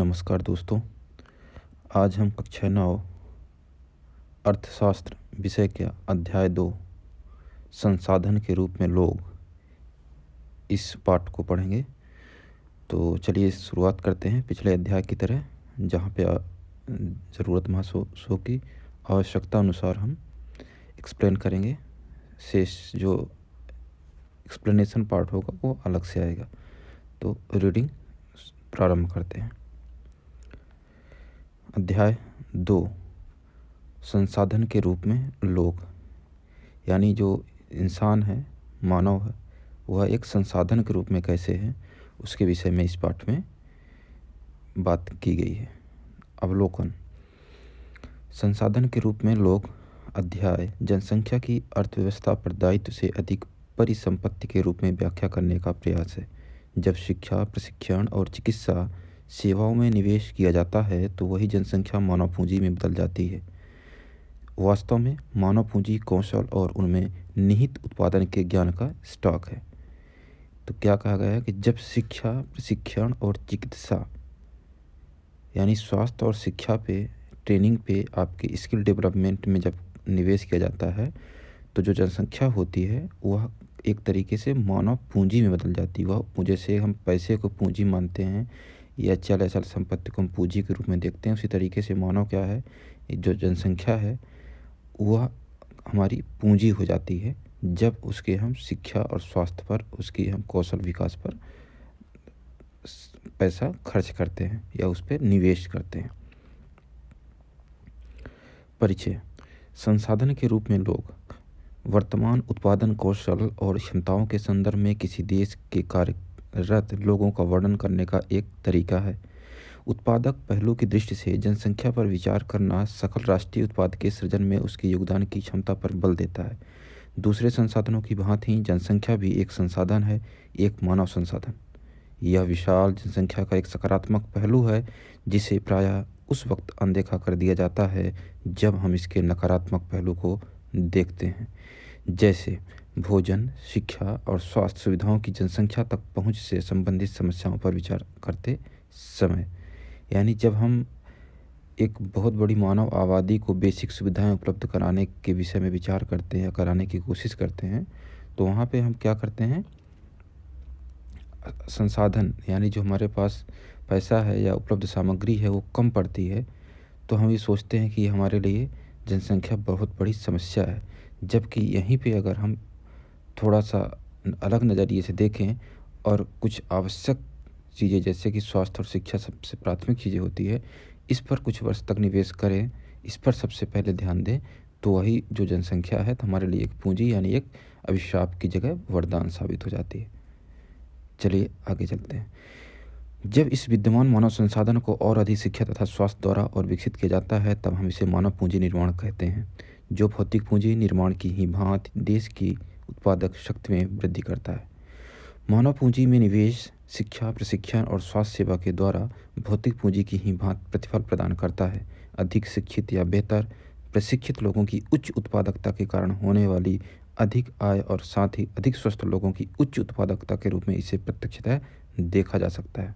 नमस्कार दोस्तों। आज हम कक्षा 9 अर्थशास्त्र विषय के अध्याय 2 संसाधन के रूप में लोग इस पाठ को पढ़ेंगे। तो चलिए शुरुआत करते हैं पिछले अध्याय की तरह, जहाँ पे ज़रूरत महसूस की आवश्यकता अनुसार हम एक्सप्लेन करेंगे। शेष जो एक्सप्लेनेशन पार्ट होगा वो अलग से आएगा। तो रीडिंग प्रारंभ करते हैं। अध्याय 2 संसाधन के रूप में लोग, यानी जो इंसान है, मानव है, वह एक संसाधन के रूप में कैसे है, उसके विषय में इस पाठ में बात की गई है। अवलोकन। संसाधन के रूप में लोग अध्याय जनसंख्या की अर्थव्यवस्था पर दायित्व से अधिक परिसंपत्ति के रूप में व्याख्या करने का प्रयास है। जब शिक्षा, प्रशिक्षण और चिकित्सा सेवाओं में निवेश किया जाता है तो वही जनसंख्या मानव पूंजी में बदल जाती है। वास्तव में मानव पूंजी कौशल और उनमें निहित उत्पादन के ज्ञान का स्टॉक है। तो क्या कहा गया है कि जब शिक्षा, प्रशिक्षण और चिकित्सा यानी स्वास्थ्य और शिक्षा पे, ट्रेनिंग पे, आपके स्किल डेवलपमेंट में जब निवेश किया जाता है तो जो जनसंख्या होती है वह एक तरीके से मानव पूंजी में बदल जाती है। वह जैसे हम पैसे को पूंजी मानते हैं या चल अचल संपत्ति को हम पूंजी के रूप में देखते हैं, उसी तरीके से मानव क्या है, जो जनसंख्या है वह हमारी पूंजी हो जाती है जब उसके हम शिक्षा और स्वास्थ्य पर, उसकी हम कौशल विकास पर पैसा खर्च करते हैं या उस पर निवेश करते हैं। परिचय। संसाधन के रूप में लोग वर्तमान उत्पादन कौशल और क्षमताओं के संदर्भ में किसी देश के कार्यरत लोगों का वर्णन करने का एक तरीका है। उत्पादक पहलू की दृष्टि से जनसंख्या पर विचार करना सकल राष्ट्रीय उत्पाद के सृजन में उसके योगदान की क्षमता पर बल देता है। दूसरे संसाधनों की भांति जनसंख्या भी एक संसाधन है, एक मानव संसाधन। यह विशाल जनसंख्या का एक सकारात्मक पहलू है जिसे प्रायः उस वक्त अनदेखा कर दिया जाता है जब हम इसके नकारात्मक पहलू को देखते हैं, जैसे भोजन, शिक्षा और स्वास्थ्य सुविधाओं की जनसंख्या तक पहुंच से संबंधित समस्याओं पर विचार करते समय। यानी जब हम एक बहुत बड़ी मानव आबादी को बेसिक सुविधाएं उपलब्ध कराने के विषय में विचार करते हैं या कराने की कोशिश करते हैं, तो वहाँ पे हम क्या करते हैं, संसाधन यानी जो हमारे पास पैसा है या उपलब्ध सामग्री है वो कम पड़ती है, तो हम ये सोचते हैं कि हमारे लिए जनसंख्या बहुत बड़ी समस्या है। जबकि यहीं पे अगर हम थोड़ा सा अलग नज़रिए से देखें और कुछ आवश्यक चीज़ें जैसे कि स्वास्थ्य और शिक्षा सबसे प्राथमिक चीज़ें होती है, इस पर कुछ वर्ष तक निवेश करें, इस पर सबसे पहले ध्यान दें, तो वही जो जनसंख्या है तो हमारे लिए एक पूंजी यानी एक अभिशाप की जगह वरदान साबित हो जाती है। चलिए आगे चलते हैं। जब इस विद्यमान मानव संसाधन को और अधिक शिक्षा तथा स्वास्थ्य द्वारा और विकसित किया जाता है तब हम इसे मानव पूंजी निर्माण कहते हैं, जो भौतिक पूंजी निर्माण की ही भांति देश की उत्पादक शक्ति में वृद्धि करता है। मानव पूंजी में निवेश शिक्षा, प्रशिक्षण और स्वास्थ्य सेवा के द्वारा भौतिक पूंजी की ही भांति प्रतिफल प्रदान करता है। अधिक शिक्षित या बेहतर प्रशिक्षित लोगों की उच्च उत्पादकता के कारण होने वाली अधिक आय और साथ ही अधिक स्वस्थ लोगों की उच्च उत्पादकता के रूप में इसे प्रत्यक्षतः देखा जा सकता है।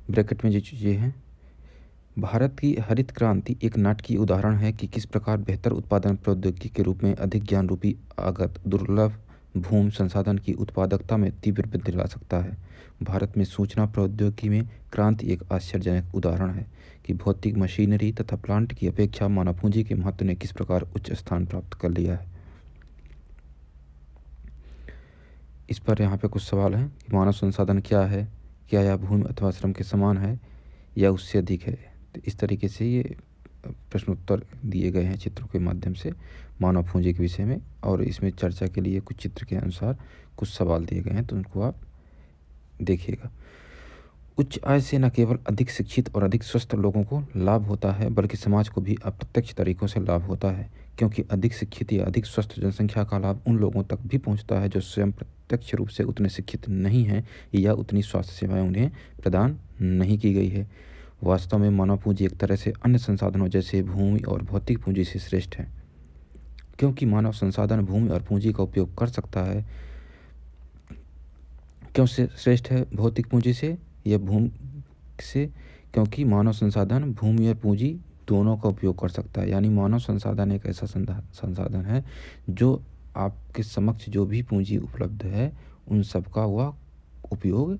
ब्रैकेट में जो चीज़ें हैं, भारत की हरित क्रांति एक नाटकीय उदाहरण है कि किस प्रकार बेहतर उत्पादन प्रौद्योगिकी के रूप में अधिक ज्ञान रूपी आगत दुर्लभ भूमि संसाधन की उत्पादकता में तीव्र वृद्धि ला सकता है। भारत में सूचना प्रौद्योगिकी में क्रांति एक आश्चर्यजनक उदाहरण है कि भौतिक मशीनरी तथा प्लांट की अपेक्षा मानव पूंजी के महत्व ने किस प्रकार उच्च स्थान प्राप्त कर लिया है। इस पर यहाँ पे कुछ सवाल हैं कि मानव संसाधन क्या है, क्या यह भूमि अथवा श्रम के समान है या उससे अधिक है। तो इस तरीके से ये प्रश्न उत्तर दिए गए हैं चित्रों के माध्यम से मानव पूंजी के विषय में, और इसमें चर्चा के लिए कुछ चित्र के अनुसार कुछ सवाल दिए गए हैं, तो उनको आप देखिएगा। उच्च आय से न केवल अधिक शिक्षित और अधिक स्वस्थ लोगों को लाभ होता है बल्कि समाज को भी अप्रत्यक्ष तरीकों से लाभ होता है, क्योंकि अधिक शिक्षित या अधिक स्वस्थ जनसंख्या का लाभ उन लोगों तक भी पहुंचता है जो स्वयं प्रत्यक्ष रूप से उतने शिक्षित नहीं हैं या उतनी स्वास्थ्य सेवाएं उन्हें प्रदान नहीं की गई है। वास्तव में मानव पूंजी एक तरह से अन्य संसाधनों जैसे भूमि और भौतिक पूंजी से श्रेष्ठ है, क्योंकि मानव संसाधन भूमि और पूंजी का उपयोग कर सकता है। क्यों से श्रेष्ठ है भौतिक पूंजी से? यह भूमि से, क्योंकि मानव संसाधन भूमि और पूंजी दोनों का उपयोग कर सकता है। यानी मानव संसाधन एक ऐसा संसाधन है जो आपके समक्ष जो भी पूंजी उपलब्ध है उन सब का वह उपयोग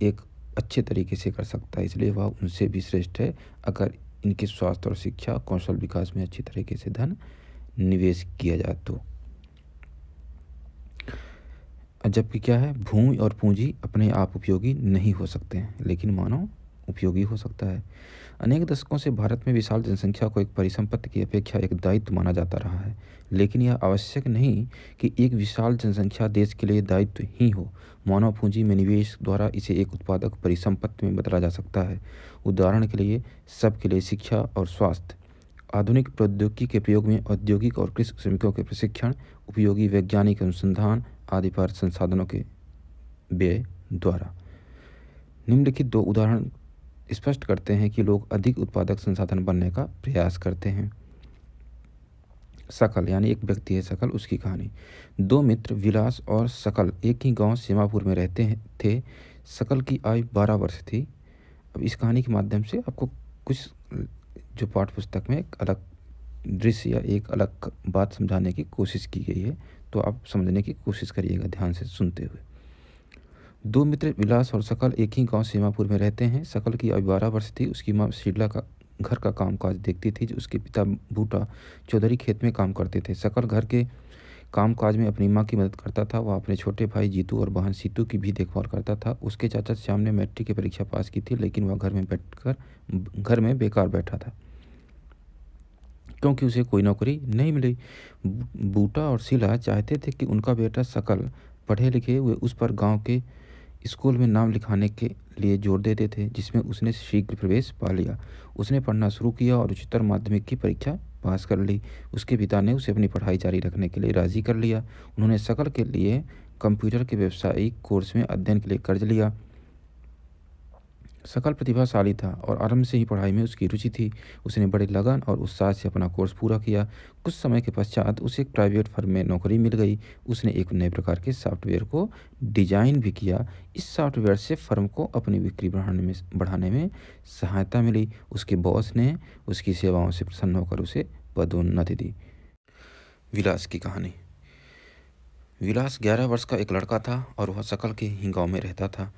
एक अच्छे तरीके से कर सकता है, इसलिए वह उनसे भी श्रेष्ठ है अगर इनके स्वास्थ्य और शिक्षा कौशल विकास में अच्छी तरीके से धन निवेश किया जाए तो। जबकि क्या है, भूमि और पूंजी अपने आप उपयोगी नहीं हो सकते हैं, लेकिन मानव उपयोगी हो सकता है। अनेक दशकों से भारत में विशाल जनसंख्या को एक परिसंपत्ति की अपेक्षा एक दायित्व माना जाता रहा है, लेकिन यह आवश्यक नहीं कि एक विशाल जनसंख्या देश के लिए दायित्व ही हो। मानव पूंजी में निवेश द्वारा इसे एक उत्पादक परिसंपत्ति में बदला जा सकता है। उदाहरण के लिए सबके लिए शिक्षा और स्वास्थ्य, आधुनिक प्रौद्योगिकी के प्रयोग में औद्योगिक और कृषि श्रमिकों के प्रशिक्षण, उपयोगी वैज्ञानिक अनुसंधान आदि पर संसाधनों के व्यय द्वारा। निम्नलिखित दो उदाहरण स्पष्ट करते हैं कि लोग अधिक उत्पादक संसाधन बनने का प्रयास करते हैं। सकल, यानी एक व्यक्ति है सकल, उसकी कहानी। दो मित्र विलास और सकल एक ही गांव सीमापुर में रहते थे। सकल की आयु 12 वर्ष थी। अब इस कहानी के माध्यम से आपको कुछ जो पाठ्य पुस्तक में एक अलग दृश्य या एक अलग बात समझाने की कोशिश की गई है, तो आप समझने की कोशिश करिएगा ध्यान से सुनते हुए। दो मित्र विलास और सकल एक ही गांव सीमापुर में रहते हैं। सकल की आयु 12 वर्ष थी। उसकी माँ शीला का घर का कामकाज देखती थी। उसके पिता बूटा चौधरी खेत में काम करते थे। सकल घर के कामकाज में अपनी माँ की मदद करता था। वह अपने छोटे भाई जीतू और बहन सीतू की भी देखभाल करता था। उसके चाचा श्याम ने मैट्रिक की परीक्षा पास की थी, लेकिन वह घर में बेकार बैठा था क्योंकि उसे कोई नौकरी नहीं मिली। बूटा और शीला चाहते थे कि उनका बेटा सकल पढ़े लिखे हुए उस पर गांव के स्कूल में नाम लिखाने के लिए जोर देते थे, जिसमें उसने शीघ्र प्रवेश पा लिया। उसने पढ़ना शुरू किया और उच्चतर माध्यमिक की परीक्षा पास कर ली। उसके पिता ने उसे अपनी पढ़ाई जारी रखने के लिए राजी कर लिया। उन्होंने सकल के लिए कंप्यूटर के व्यावसायिक कोर्स में अध्ययन के लिए कर्ज लिया। सकल प्रतिभाशाली था और आरंभ से ही पढ़ाई में उसकी रुचि थी। उसने बड़े लगन और उत्साह से अपना कोर्स पूरा किया। कुछ समय के पश्चात उसे एक प्राइवेट फर्म में नौकरी मिल गई। उसने एक नए प्रकार के सॉफ्टवेयर को डिजाइन भी किया। इस सॉफ्टवेयर से फर्म को अपनी बिक्री बढ़ाने में सहायता मिली। उसके बॉस ने उसकी सेवाओं से प्रसन्न होकर उसे पदोन्नति दी। विलास की कहानी। विलास 11 वर्ष का एक लड़का था और वह सकल के ही गाँव में रहता था।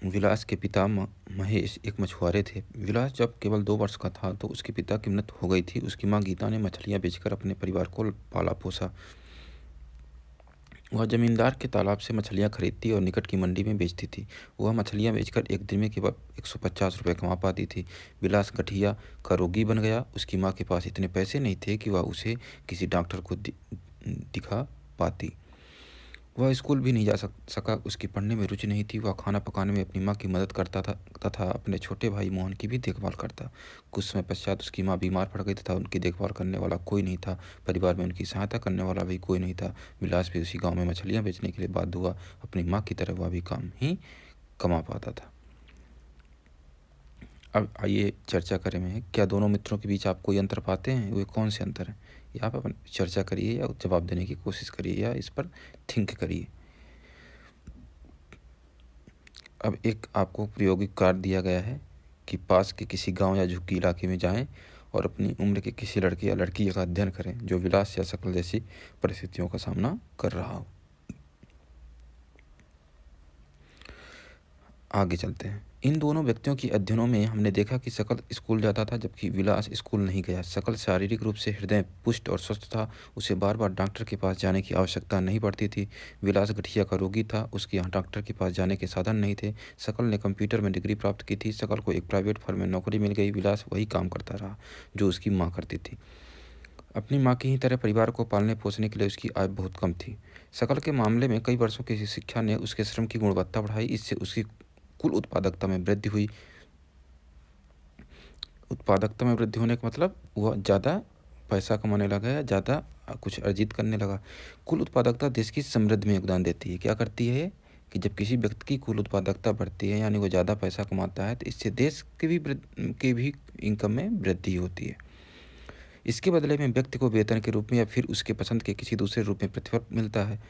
विलास के पिता महेश एक मछुआरे थे। विलास जब केवल 2 वर्ष का था तो उसके पिता की मृत्यु हो गई थी। उसकी माँ गीता ने मछलियाँ बेचकर अपने परिवार को पाला पोसा। वह जमींदार के तालाब से मछलियाँ खरीदती और निकट की मंडी में बेचती थी। वह मछलियाँ बेचकर एक दिन में केवल 150 रुपये कमा पाती थी। विलास गठिया का रोगी बन गया। उसकी माँ के पास इतने पैसे नहीं थे कि वह उसे किसी डॉक्टर को दिखा पाती। वह स्कूल भी नहीं जा सका। उसकी पढ़ने में रुचि नहीं थी। वह खाना पकाने में अपनी माँ की मदद करता था तथा अपने छोटे भाई मोहन की भी देखभाल करता। कुछ समय पश्चात उसकी माँ बीमार पड़ गई तथा उनकी देखभाल करने वाला कोई नहीं था। परिवार में उनकी सहायता करने वाला भी कोई नहीं था। विलास भी उसी गाँव में मछलियाँ बेचने के लिए बाध्य हुआ। अपनी माँ की तरह वह भी काम ही कमा पाता था। अब आइए चर्चा करें में क्या दोनों मित्रों के बीच आप कोई अंतर पाते हैं? वे कौन से अंतर हैं? ये आप अपन चर्चा करिए या जवाब देने की कोशिश करिए या इस पर थिंक करिए। अब एक आपको प्रायोगिक कार्य दिया गया है कि पास के किसी गांव या झुग्गी इलाके में जाएं और अपनी उम्र के किसी लड़के या लड़की का अध्ययन करें जो विलास या सकल जैसी परिस्थितियों का सामना कर रहा हो। आगे चलते हैं। इन दोनों व्यक्तियों की अध्ययनों में हमने देखा कि सकल स्कूल जाता था जबकि विलास स्कूल नहीं गया। सकल शारीरिक रूप से हृदय पुष्ट और स्वस्थ था। उसे बार बार डॉक्टर के पास जाने की आवश्यकता नहीं पड़ती थी। विलास गठिया का रोगी था। उसके यहाँ डॉक्टर के पास जाने के साधन नहीं थे। सकल ने कंप्यूटर में डिग्री प्राप्त की थी। सकल को एक प्राइवेट फर्म में नौकरी मिल गई। विलास वही काम करता रहा जो उसकी माँ करती थी। अपनी माँ की ही तरह परिवार को पालने पोसने के लिए उसकी आय बहुत कम थी। सकल के मामले में कई वर्षों की शिक्षा ने उसके श्रम की गुणवत्ता बढ़ाई। इससे उसकी कुल उत्पादकता में वृद्धि हुई। उत्पादकता में वृद्धि होने का मतलब वह ज़्यादा पैसा कमाने लगा या ज़्यादा कुछ अर्जित करने लगा। कुल उत्पादकता देश की समृद्धि में योगदान देती है। क्या करती है कि जब किसी व्यक्ति की कुल उत्पादकता बढ़ती है यानी वो ज़्यादा पैसा कमाता है तो इससे देश के भी इनकम में वृद्धि होती है। इसके बदले में व्यक्ति को वेतन के रूप में या फिर उसके पसंद के किसी दूसरे रूप में प्रतिफल मिलता है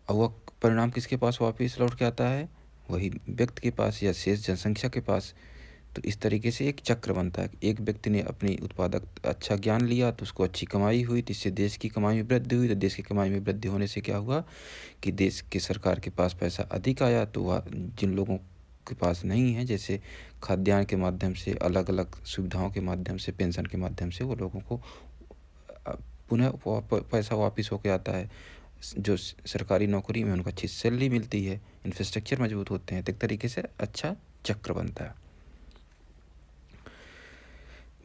और वह परिणाम किसके पास वापस लौट के आता है? वही व्यक्ति के पास या शेष जनसंख्या के पास। तो इस तरीके से एक चक्र बनता है। एक व्यक्ति ने अपनी उत्पादक अच्छा ज्ञान लिया तो उसको अच्छी कमाई हुई, तो इससे देश की कमाई में वृद्धि हुई। तो देश की कमाई में वृद्धि होने से क्या हुआ कि देश की सरकार के पास पैसा अधिक आया। तो वह जिन लोगों के पास नहीं है, जैसे खाद्यान्न के माध्यम से, अलग अलग सुविधाओं के माध्यम से, पेंशन के माध्यम से, वो लोगों को पुनः पैसा वापस होके आता है। जो सरकारी नौकरी में उनको अच्छी सैलरी मिलती है, इंफ्रास्ट्रक्चर मजबूत होते हैं। तो एक तरीके से अच्छा चक्र बनता है।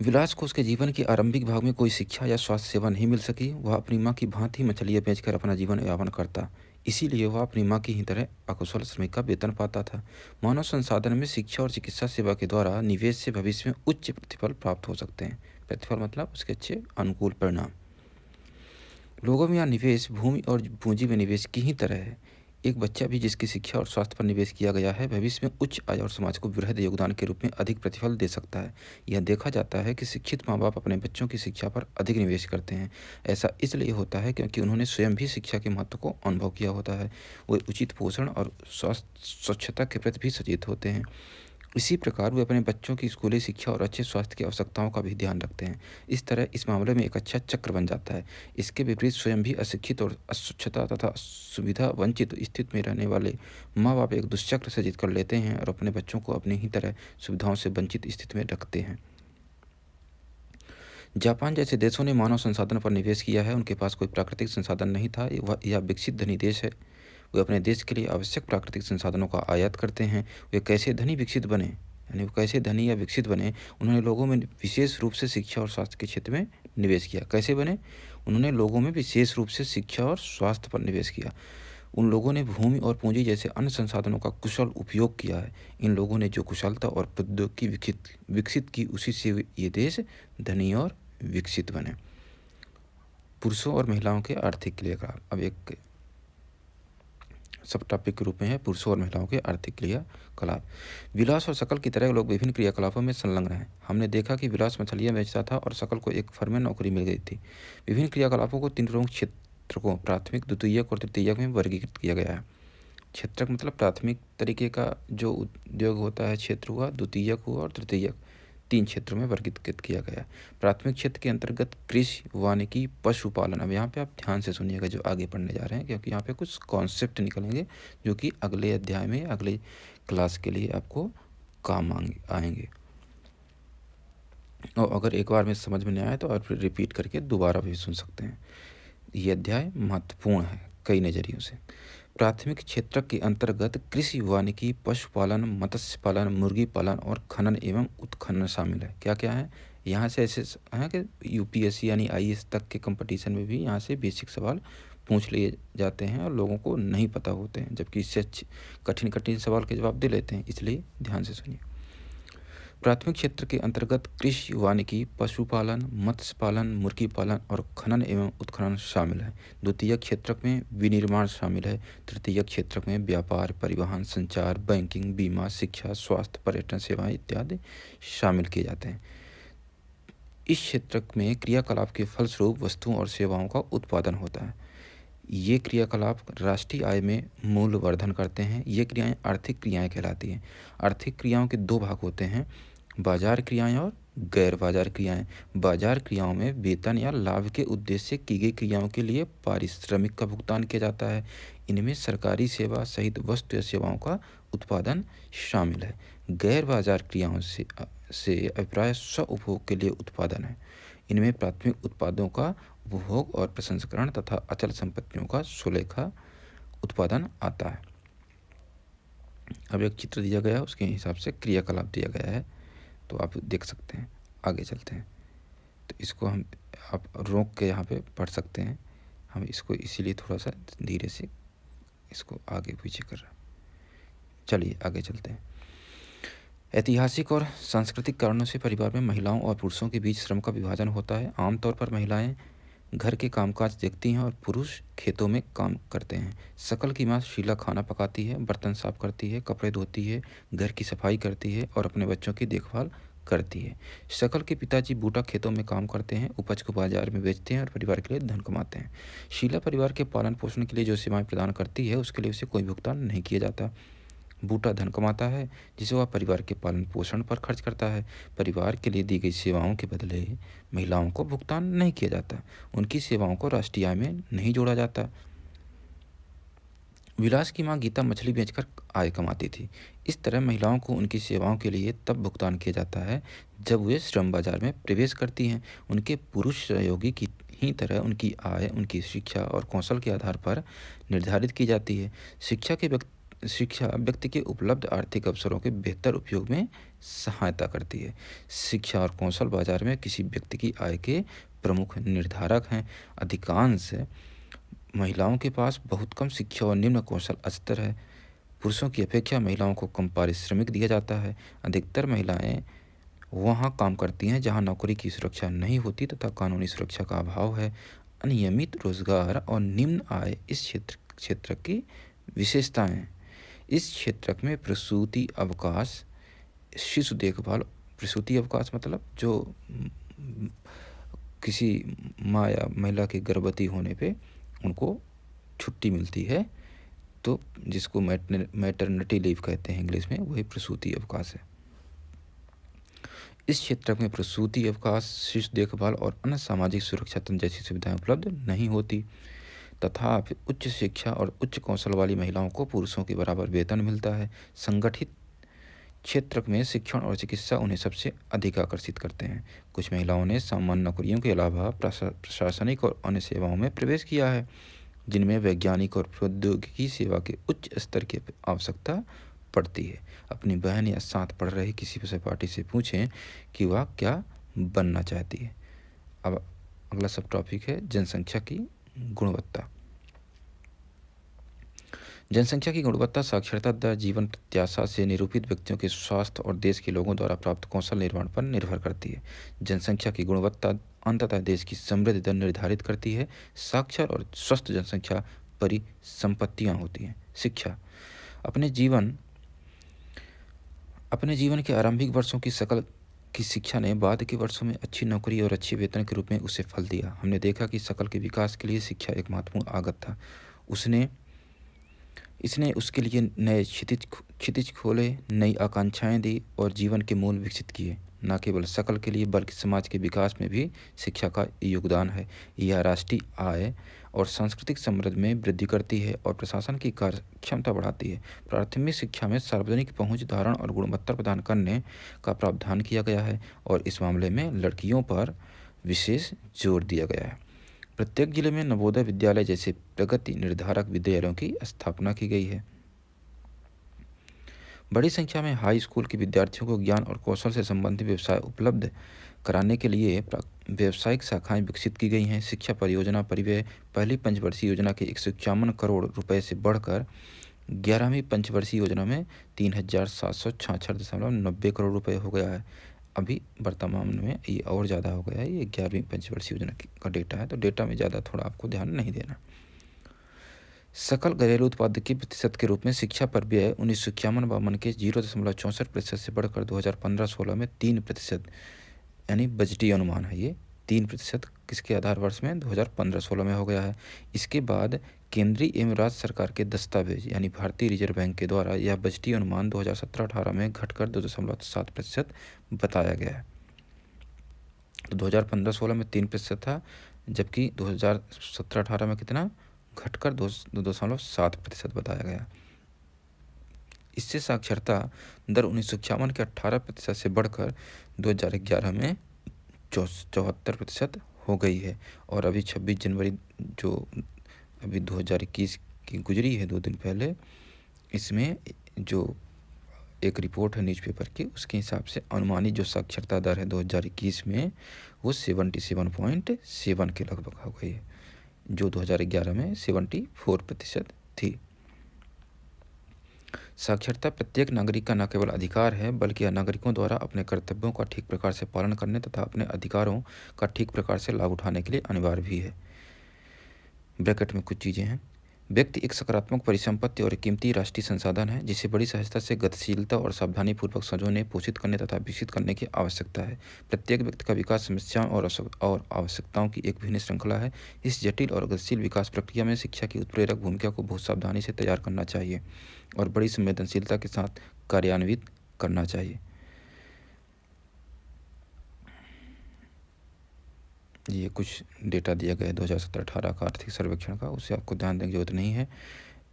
विलास को उसके जीवन के आरंभिक भाग में कोई शिक्षा या स्वास्थ्य सेवा नहीं मिल सकी। वह अपनी माँ की भांति मछलियाँ बेचकर अपना जीवन यापन करता, इसीलिए वह अपनी माँ की ही तरह अकुशल श्रमिक का वेतन पाता था। मानव संसाधन में शिक्षा और चिकित्सा सेवा के द्वारा निवेश से भविष्य में उच्च प्रतिफल प्राप्त हो सकते हैं। प्रतिफल मतलब उसके अच्छे अनुकूल परिणाम। लोगों में यह निवेश भूमि और पूंजी में निवेश की ही तरह है। एक बच्चा भी जिसकी शिक्षा और स्वास्थ्य पर निवेश किया गया है, भविष्य में उच्च आय और समाज को वृहद योगदान के रूप में अधिक प्रतिफल दे सकता है। यह देखा जाता है कि शिक्षित माँ बाप अपने बच्चों की शिक्षा पर अधिक निवेश करते हैं। ऐसा इसलिए होता है क्योंकि उन्होंने स्वयं भी शिक्षा के महत्व को अनुभव किया होता है। वे उचित पोषण और स्वच्छता के प्रति भी सचेत होते हैं। इसी प्रकार वे अपने बच्चों की स्कूली शिक्षा और अच्छे स्वास्थ्य की आवश्यकताओं का भी ध्यान रखते हैं। इस तरह इस मामले में एक अच्छा चक्र बन जाता है। इसके विपरीत स्वयं भी अशिक्षित और अस्वच्छता तथा सुविधा वंचित स्थिति में रहने वाले माँ बाप एक दुष्चक्र सृजित कर लेते हैं और अपने बच्चों को अपनी ही तरह सुविधाओं से वंचित स्थिति में रखते हैं। जापान जैसे देशों ने मानव संसाधन पर निवेश किया है। उनके पास कोई प्राकृतिक संसाधन नहीं था। यह विकसित धनी देश है। वे अपने देश के लिए आवश्यक प्राकृतिक संसाधनों का आयात करते हैं। वे कैसे धनी विकसित बने, यानी वो कैसे धनी या विकसित बने, उन्होंने लोगों में विशेष रूप से शिक्षा और स्वास्थ्य के क्षेत्र में निवेश किया। कैसे बने? उन्होंने लोगों में विशेष रूप से शिक्षा और स्वास्थ्य पर निवेश किया। उन लोगों ने भूमि और पूंजी जैसे अन्य संसाधनों का कुशल उपयोग किया है। इन लोगों ने जो कुशलता और प्रौद्योगिकी विकसित की, उसी से ये देश धनी और विकसित बने। पुरुषों और महिलाओं के आर्थिक क्रियाकलाप अब एक सब टॉपिक के रूप में है। पुरुषों और महिलाओं के आर्थिक क्रियाकलाप। विलास और शकल की तरह लोग विभिन्न क्रियाकलापों में संलग्न हैं। हमने देखा कि विलास मछलियाँ बेचता था और शकल को एक फर्म में नौकरी मिल गई थी। विभिन्न क्रियाकलापों को 3 प्रमुख क्षेत्रकों प्राथमिक, द्वितीयक और तृतीयक में वर्गीकृत किया गया है। क्षेत्रक मतलब प्राथमिक तरीके का जो उद्योग होता है क्षेत्र हुआ, द्वितीयक हुआ और तृतीयक, 3 क्षेत्रों में वर्गीकृत किया गया है। प्राथमिक क्षेत्र के अंतर्गत कृषि, वानिकी, पशुपालन। अब यहाँ पे आप ध्यान से सुनिएगा जो आगे पढ़ने जा रहे हैं, क्योंकि यहाँ पे कुछ कॉन्सेप्ट निकलेंगे जो कि अगले अध्याय में, अगले क्लास के लिए आपको काम आएंगे। और अगर एक बार में समझ में नहीं आए तो आप फिर रिपीट करके दोबारा भी सुन सकते हैं। ये अध्याय महत्वपूर्ण है कई नज़रियों से। प्राथमिक क्षेत्र के अंतर्गत कृषि, वानिकी, पशुपालन, मत्स्य पालन, मुर्गी पालन और खनन एवं उत्खनन शामिल है। क्या क्या है? यहाँ से ऐसे है कि यूपीएससी यानी आईएएस तक के कंपटीशन में भी यहाँ से बेसिक सवाल पूछ लिए जाते हैं और लोगों को नहीं पता होते हैं, जबकि इससे कठिन कठिन सवाल के जवाब दे लेते हैं। इसलिए ध्यान से सुनिए। प्राथमिक क्षेत्र के अंतर्गत कृषि, वानिकी, पशुपालन, मत्स्य पालन, मुर्गी पालन और खनन एवं उत्खनन शामिल है। द्वितीय क्षेत्र में विनिर्माण शामिल है। तृतीय क्षेत्र में व्यापार, परिवहन, संचार, बैंकिंग, बीमा, शिक्षा, स्वास्थ्य, पर्यटन सेवाएं इत्यादि शामिल किए जाते हैं। इस क्षेत्र में क्रियाकलाप के फलस्वरूप वस्तुओं और सेवाओं का उत्पादन होता है। ये क्रियाकलाप राष्ट्रीय आय में मूल्य वर्धन करते हैं। ये क्रियाएं आर्थिक क्रियाएं कहलाती हैं। आर्थिक क्रियाओं के 2 भाग होते हैं, बाजार क्रियाएं और गैर बाजार क्रियाएं। बाजार क्रियाओं में वेतन या लाभ के उद्देश्य से की गई क्रियाओं के लिए पारिश्रमिक का भुगतान किया जाता है। इनमें सरकारी सेवा सहित वस्तु या सेवाओं का उत्पादन शामिल है। गैर बाजार क्रियाओं से अभिप्राय स्व उपभोग के लिए उत्पादन है। इनमें प्राथमिक उत्पादों का उपभोग और प्रसंस्करण तथा अचल संपत्तियों का सुलेखा उत्पादन आता है। अब एक चित्र दिया गया है, उसके हिसाब से क्रियाकलाप दिया गया है, तो आप देख सकते हैं। आगे चलते हैं तो इसको हम आप रोक के यहाँ पे पढ़ सकते हैं। हम इसको इसीलिए थोड़ा सा धीरे से इसको आगे पीछे कर रहे हैं। चलिए आगे चलते हैं। ऐतिहासिक और सांस्कृतिक कारणों से परिवार में महिलाओं और पुरुषों के बीच श्रम का विभाजन होता है। आमतौर पर महिलाएं घर के कामकाज देखती हैं और पुरुष खेतों में काम करते हैं। शकल की माँ शीला खाना पकाती है, बर्तन साफ करती है, कपड़े धोती है, घर की सफाई करती है और अपने बच्चों की देखभाल करती है। शकल के पिताजी बूटा खेतों में काम करते हैं, उपज को बाजार में बेचते हैं और परिवार के लिए धन कमाते हैं। शीला परिवार के पालन पोषण के लिए जो सेवाएं प्रदान करती है उसके लिए उसे कोई भुगतान नहीं किया जाता। बूटा धन कमाता है जिसे वह परिवार के पालन पोषण पर खर्च करता है। परिवार के लिए दी गई सेवाओं के बदले महिलाओं को भुगतान नहीं किया जाता। उनकी सेवाओं को राष्ट्रीय आय में नहीं जोड़ा जाता। विलास की मां गीता मछली बेचकर आय कमाती थी। इस तरह महिलाओं को उनकी सेवाओं के लिए तब भुगतान किया जाता है जब वे श्रम बाजार में प्रवेश करती हैं। उनके पुरुष सहयोगी की ही तरह उनकी आय उनकी शिक्षा और कौशल के आधार पर निर्धारित की जाती है। शिक्षा व्यक्ति के उपलब्ध आर्थिक अवसरों के बेहतर उपयोग में सहायता करती है। शिक्षा और कौशल बाजार में किसी व्यक्ति की आय के प्रमुख निर्धारक हैं। अधिकांश महिलाओं के पास बहुत कम शिक्षा और निम्न कौशल स्तर है। पुरुषों की अपेक्षा महिलाओं को कम पारिश्रमिक दिया जाता है। अधिकतर महिलाएं वहां काम करती हैं जहां नौकरी की सुरक्षा नहीं होती तथा कानूनी सुरक्षा का अभाव है। अनियमित रोजगार और निम्न आय इस क्षेत्र की विशेषताएं हैं। इस क्षेत्र में प्रसूति अवकाश, शिशु देखभाल, प्रसूति अवकाश मतलब जो किसी माँ या महिला के गर्भवती होने पे उनको छुट्टी मिलती है, तो जिसको मैटरनिटी लीव कहते हैं इंग्लिश में, वही प्रसूति अवकाश है। इस क्षेत्र में प्रसूति अवकाश, शिशु देखभाल और अन्य सामाजिक सुरक्षा तंत्र जैसी सुविधाएं उपलब्ध नहीं होती। तथा उच्च शिक्षा और उच्च कौशल वाली महिलाओं को पुरुषों के बराबर वेतन मिलता है। संगठित क्षेत्र में शिक्षण और चिकित्सा उन्हें सबसे अधिक आकर्षित करते हैं। कुछ महिलाओं ने सामान्य नौकरियों के अलावा प्रशासनिक और अन्य सेवाओं में प्रवेश किया है जिनमें वैज्ञानिक और प्रौद्योगिकी सेवा के उच्च स्तर की आवश्यकता पड़ती है। अपनी बहन या साथ पढ़ रही किसी सहपाठी से पूछें कि वह क्या बनना चाहती है। अब अगला सब टॉपिक है जनसंख्या की गुणवत्ता। जनसंख्या की गुणवत्ता साक्षरता दर, जीवन प्रत्याशा से निरूपित व्यक्तियों के स्वास्थ्य और देश के लोगों द्वारा प्राप्त कौशल निर्माण पर निर्भर करती है। जनसंख्या की गुणवत्ता अंततः देश की समृद्धि दर निर्धारित करती है। साक्षर और स्वस्थ जनसंख्या परिसंपत्तियां होती हैं। शिक्षा अपने जीवन के आरंभिक वर्षों की शिक्षा ने बाद के वर्षों में अच्छी नौकरी और अच्छे वेतन के रूप में उसे फल दिया। हमने देखा कि सकल के विकास के लिए शिक्षा एक महत्वपूर्ण आगत था। इसने उसके लिए नए क्षितिज खोले, नई आकांक्षाएं दी और जीवन के मूल विकसित किए। न केवल सकल के लिए बल्कि समाज के विकास में भी शिक्षा का योगदान है। यह राष्ट्रीय आय और सांस्कृतिक समृद्धि में वृद्धि करती है और प्रशासन की कार्य क्षमता बढ़ाती है। प्राथमिक शिक्षा में सार्वजनिक पहुंच, धारण और गुणवत्ता प्रदान करने का प्रावधान किया गया है और इस मामले में लड़कियों पर विशेष जोर दिया गया है। प्रत्येक जिले में नवोदय विद्यालय जैसे प्रगति निर्धारक विद्यालयों की स्थापना की गई है। बड़ी संख्या में हाई स्कूल के विद्यार्थियों को ज्ञान और कौशल से संबंधित व्यवसाय उपलब्ध कराने के लिए व्यावसायिक शाखाएं विकसित की गई हैं। शिक्षा परियोजना परिव्यय पहली पंचवर्षीय योजना के 151 करोड़ रुपए से बढ़कर 11वीं पंचवर्षीय योजना में 3766.90 करोड़ रुपए हो गया है। अभी वर्तमान में ये और ज़्यादा हो गया है। ये 11वीं पंचवर्षीय योजना का डेटा है, तो डेटा में ज़्यादा थोड़ा आपको ध्यान नहीं देना। सकल घरेलू उत्पाद के प्रतिशत के रूप में शिक्षा पर व्यय 1951-52 के 0.64% से बढ़कर 2015-16 में 3%, यानी बजटीय अनुमान है ये 3% किसके आधार वर्ष में 2015-16 में हो गया है। इसके बाद केंद्रीय एवं राज्य सरकार के दस्तावेज यानी भारतीय रिजर्व बैंक के द्वारा यह बजटीय अनुमान 2017-18 में घटकर 2.7% बताया गया है। तो 2015-16 में 3% था, जबकि 2017-18 में कितना घटकर 2.7% बताया गया। इससे साक्षरता दर 1951 के 18% से बढ़कर 2011 में 74% हो गई है। और अभी 26 जनवरी जो अभी 2021 की गुजरी है 2 दिन पहले, इसमें जो एक रिपोर्ट है न्यूज़पेपर की, उसके हिसाब से अनुमानित जो साक्षरता दर है 2021 में वो 77.7 के लगभग हो गई है, जो 2011 में 74% थी। साक्षरता प्रत्येक नागरिक का न केवल अधिकार है बल्कि यह नागरिकों द्वारा अपने कर्तव्यों का ठीक प्रकार से पालन करने तथा अपने अधिकारों का ठीक प्रकार से लाभ उठाने के लिए अनिवार्य भी है। ब्रैकेट में कुछ चीज़ें हैं। व्यक्ति एक सकारात्मक परिसंपत्ति और कीमती राष्ट्रीय संसाधन है जिसे बड़ी सहजता से गतिशीलता और सावधानीपूर्वक संजोने, पोषित करने तथा विकसित करने की आवश्यकता है। प्रत्येक व्यक्ति का विकास समस्याओं और आवश्यकताओं की एक भिन्न श्रृंखला है। इस जटिल और गतिशील विकास प्रक्रिया में शिक्षा की उत्प्रेरक भूमिका को बहुत सावधानी से तैयार करना चाहिए और बड़ी संवेदनशीलता के साथ कार्यान्वित करना चाहिए। ये कुछ डेटा दिया गया है 2017-18 का आर्थिक सर्वेक्षण का, उसे आपको ध्यान देने की जरूरत नहीं है।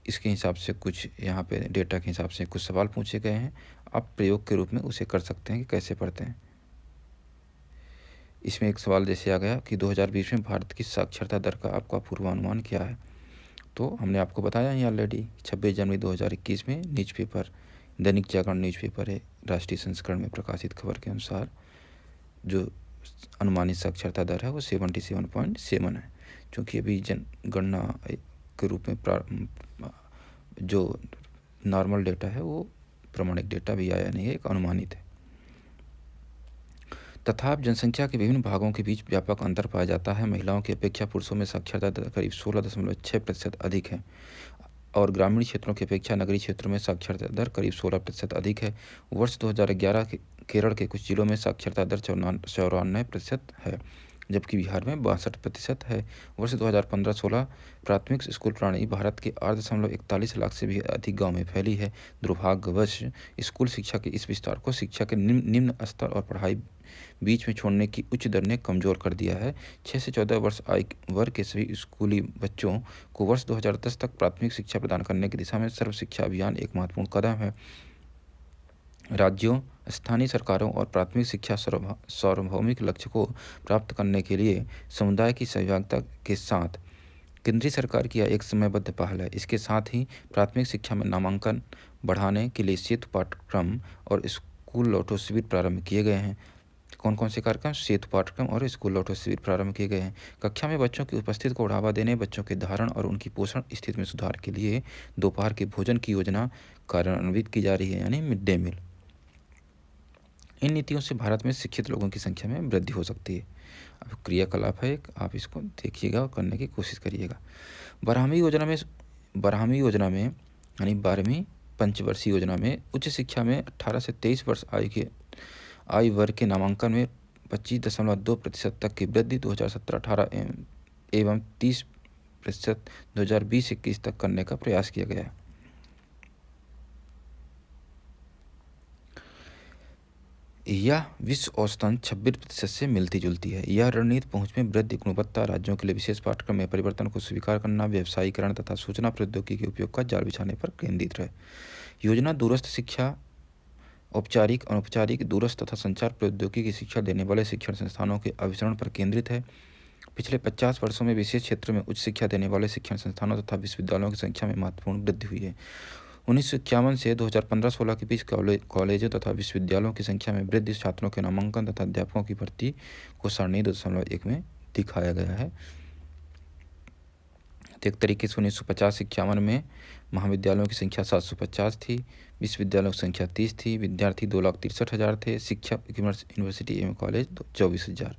इसके हिसाब से कुछ यहाँ पे डेटा के हिसाब से कुछ सवाल पूछे गए हैं, आप प्रयोग के रूप में उसे कर सकते हैं कि कैसे पढ़ते हैं। इसमें एक सवाल जैसे आ गया कि 2020 में भारत की साक्षरता दर का आपका पूर्वानुमान क्या है। तो हमने आपको बताया ही ऑलरेडी 26 जनवरी 2021 में न्यूज़पेपर दैनिक जागरण न्यूज़पेपर है राष्ट्रीय संस्करण में प्रकाशित खबर के अनुसार जो अनुमानित साक्षरता दर है वो 77.7 है। क्योंकि अभी जनगणना के रूप में जो नॉर्मल डेटा है वो प्रमाणिक डेटा भी आया नहीं है, एक अनुमानित है। तथा जनसंख्या के विभिन्न भागों के बीच व्यापक अंतर पाया जाता है। महिलाओं की अपेक्षा पुरुषों में साक्षरता दर करीब 16.6% अधिक है और ग्रामीण क्षेत्रों की अपेक्षा नगरीय क्षेत्रों में साक्षरता दर करीब 16% अधिक है। वर्ष 2011 के केरल के कुछ जिलों में साक्षरता दर 94% है, जबकि बिहार में 62% है। वर्ष 2015-16 प्राथमिक स्कूल प्रणाली भारत के 8.41 लाख से भी अधिक गाँव में फैली है। दुर्भाग्यवश स्कूल शिक्षा के इस विस्तार को शिक्षा के निम्न स्तर और पढ़ाई बीच में छोड़ने की उच्च दर ने कमज़ोर कर दिया है। 6 से 14 वर्ष आयु वर्ग के सभी स्कूली बच्चों को वर्ष 2010 तक प्राथमिक शिक्षा प्रदान करने की दिशा में सर्व शिक्षा अभियान एक महत्वपूर्ण कदम है। राज्यों, स्थानीय सरकारों और प्राथमिक शिक्षा सार्वभौमिक लक्ष्य को प्राप्त करने के लिए समुदाय की सहभागिता के साथ केंद्रीय सरकार की यह एक समयबद्ध पहल है। इसके साथ ही प्राथमिक शिक्षा में नामांकन बढ़ाने के लिए सेतु पाठ्यक्रम और स्कूल लौटो शिविर प्रारंभ किए गए हैं। कौन कौन से कार्यक्रम? सेतु पाठ्यक्रम और स्कूल लौटो शिविर प्रारंभ किए गए हैं। कक्षा में बच्चों की उपस्थिति को बढ़ावा देने, बच्चों के धारण और उनकी पोषण स्थिति में सुधार के लिए दोपहर के भोजन की योजना कार्यान्वित की जा रही है, यानी मिड डे मील। इन नीतियों से भारत में शिक्षित लोगों की संख्या में वृद्धि हो सकती है। अब क्रियाकलाप है एक, आप इसको देखिएगा और करने की कोशिश करिएगा। बारहवीं योजना में यानी 12वीं पंचवर्षीय योजना में उच्च शिक्षा में 18 से 23 वर्ष आयु वर्ग के नामांकन में 25.2% तक की वृद्धि 2017-18 एवं 30% 2020-21 तक करने का प्रयास किया गया है। यह विश्व औसतन 26% से मिलती जुलती है। यह रणनीति पहुंच में वृद्धि, गुणवत्ता, राज्यों के लिए विशेष पाठ्यक्रम में परिवर्तन को स्वीकार करना, व्यवसायीकरण तथा सूचना प्रौद्योगिकी के उपयोग का जाल बिछाने पर केंद्रित है। योजना दूरस्थ शिक्षा, औपचारिक, अनौपचारिक, दूरस्थ तथा संचार प्रौद्योगिकी की शिक्षा देने वाले शिक्षण संस्थानों के अभिसरण पर केंद्रित है। पिछले 50 वर्षों में विशेष क्षेत्रों में उच्च शिक्षा देने वाले शिक्षण संस्थानों तथा विश्वविद्यालयों की संख्या में महत्वपूर्ण वृद्धि हुई है। 1951 से 2015-16 के बीच कॉलेजों तथा विश्वविद्यालयों की संख्या में वृद्धि, छात्रों के नामांकन तथा अध्यापकों की भर्ती को सारणी 2.1 में दिखाया गया है। एक तरीके से 1950-51 में महाविद्यालयों की संख्या 750 थी, विश्वविद्यालयों की संख्या 30 थी, विद्यार्थी 2,63,000 थे, शिक्षक यूनिवर्सिटी एवं कॉलेज 24,000।